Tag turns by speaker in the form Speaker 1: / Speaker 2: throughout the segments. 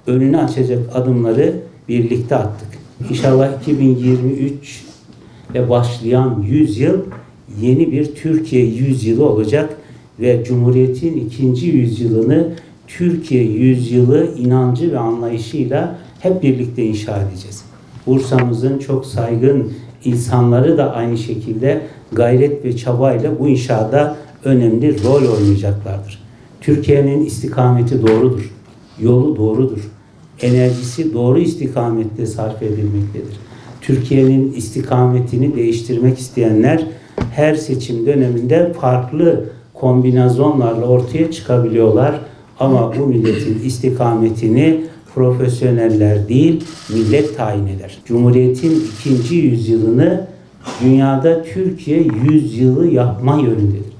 Speaker 1: önünü açacak adımları birlikte attık. İnşallah 2023 ile başlayan yüzyıl yeni bir Türkiye yüzyılı olacak ve Cumhuriyet'in ikinci yüzyılını Türkiye yüzyılı inancı ve anlayışıyla hep birlikte inşa edeceğiz. Bursa'mızın çok saygın insanları da aynı şekilde gayret ve çabayla bu inşada önemli rol oynayacaklardır. Türkiye'nin istikameti doğrudur. Yolu doğrudur. Enerjisi doğru istikamette sarf edilmektedir. Türkiye'nin istikametini değiştirmek isteyenler her seçim döneminde farklı kombinasyonlarla ortaya çıkabiliyorlar. Ama bu milletin istikametini profesyoneller değil, millet tayin eder. Cumhuriyet'in ikinci yüzyılını dünyada Türkiye yüzyılı yapma yönündedir.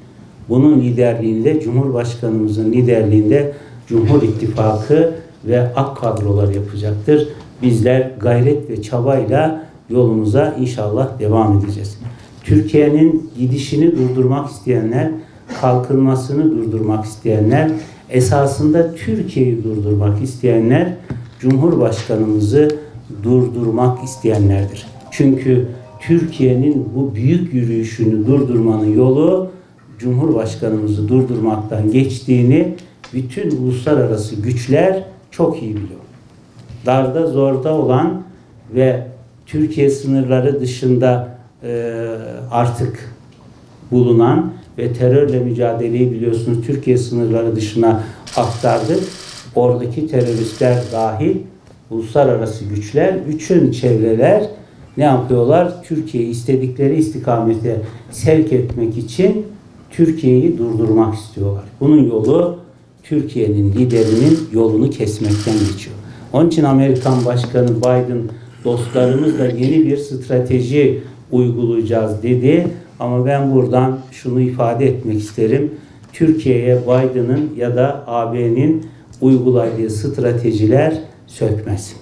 Speaker 1: Bunun liderliğinde, Cumhurbaşkanımızın liderliğinde Cumhur İttifakı ve AK kadrolar yapacaktır. Bizler gayret ve çabayla yolumuza inşallah devam edeceğiz. Türkiye'nin gidişini durdurmak isteyenler, kalkınmasını durdurmak isteyenler, esasında Türkiye'yi durdurmak isteyenler, Cumhurbaşkanımızı durdurmak isteyenlerdir. Çünkü Türkiye'nin bu büyük yürüyüşünü durdurmanın yolu Cumhurbaşkanımızı durdurmaktan geçtiğini bütün uluslararası güçler çok iyi biliyor. Darda zorda olan ve Türkiye sınırları dışında artık bulunan ve terörle mücadeleyi biliyorsunuz Türkiye sınırları dışına aktardı. Oradaki teröristler dahil uluslararası güçler, bütün çevreler ne yapıyorlar? Türkiye'yi istedikleri istikamete sevk etmek için Türkiye'yi durdurmak istiyorlar. Bunun yolu Türkiye'nin liderinin yolunu kesmekten geçiyor. Onun için Amerikan Başkanı Biden dostlarımızla yeni bir strateji uygulayacağız dedi. Ama ben buradan şunu ifade etmek isterim. Türkiye'ye Biden'ın ya da AB'nin uyguladığı stratejiler sökmez.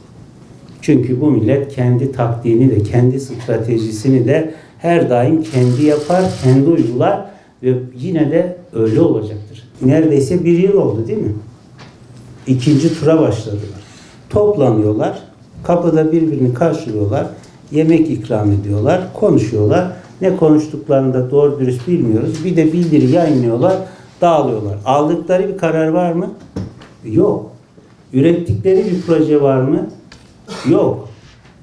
Speaker 1: Çünkü bu millet kendi taktiğini de, kendi stratejisini de her daim kendi yapar, kendi uygular ve yine de öyle olacaktır. Neredeyse bir yıl oldu değil mi? İkinci tura başladılar. Toplanıyorlar, kapıda birbirini karşılıyorlar, yemek ikram ediyorlar, konuşuyorlar. Ne konuştuklarını da doğru dürüst bilmiyoruz. Bir de bildiri yayınlıyorlar, dağılıyorlar. Aldıkları bir karar var mı? Yok. Ürettikleri bir proje var mı? Yok.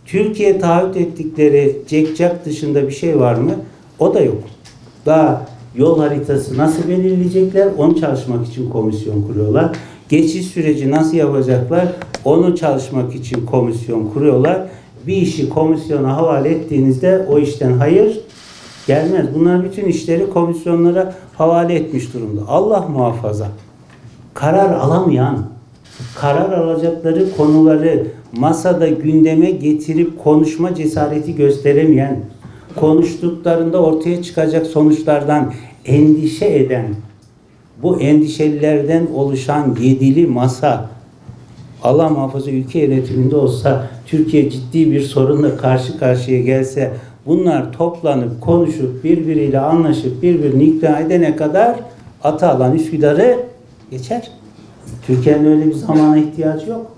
Speaker 1: Türkiye taahhüt ettikleri cekcak dışında bir şey var mı? O da yok. Daha yol haritası nasıl belirleyecekler? Onu çalışmak için komisyon kuruyorlar. Geçiş süreci nasıl yapacaklar? Onu çalışmak için komisyon kuruyorlar. Bir işi komisyona havale ettiğinizde o işten hayır gelmez. Bunlar bütün işleri komisyonlara havale etmiş durumda. Allah muhafaza. Karar alamayan, karar alacakları konuları masada gündeme getirip konuşma cesareti gösteremeyen, konuştuklarında ortaya çıkacak sonuçlardan endişe eden, bu endişelilerden oluşan yedili masa, Allah muhafaza ülke yönetiminde olsa, Türkiye ciddi bir sorunla karşı karşıya gelse, bunlar toplanıp, konuşup, birbiriyle anlaşıp, birbirini ikna edene kadar Atalan Üsküdar'ı geçer. Türkiye'nin öyle bir zamana ihtiyacı yok.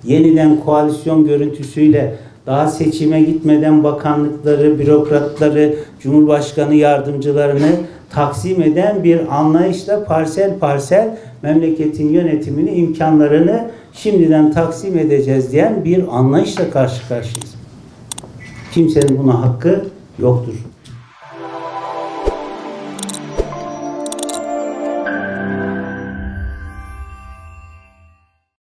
Speaker 1: Yeniden koalisyon görüntüsüyle daha seçime gitmeden bakanlıkları, bürokratları, Cumhurbaşkanı yardımcılarını taksim eden bir anlayışla parsel parsel memleketin yönetimini, imkanlarını şimdiden taksim edeceğiz diyen bir anlayışla karşı karşıyayız. Kimsenin buna hakkı yoktur.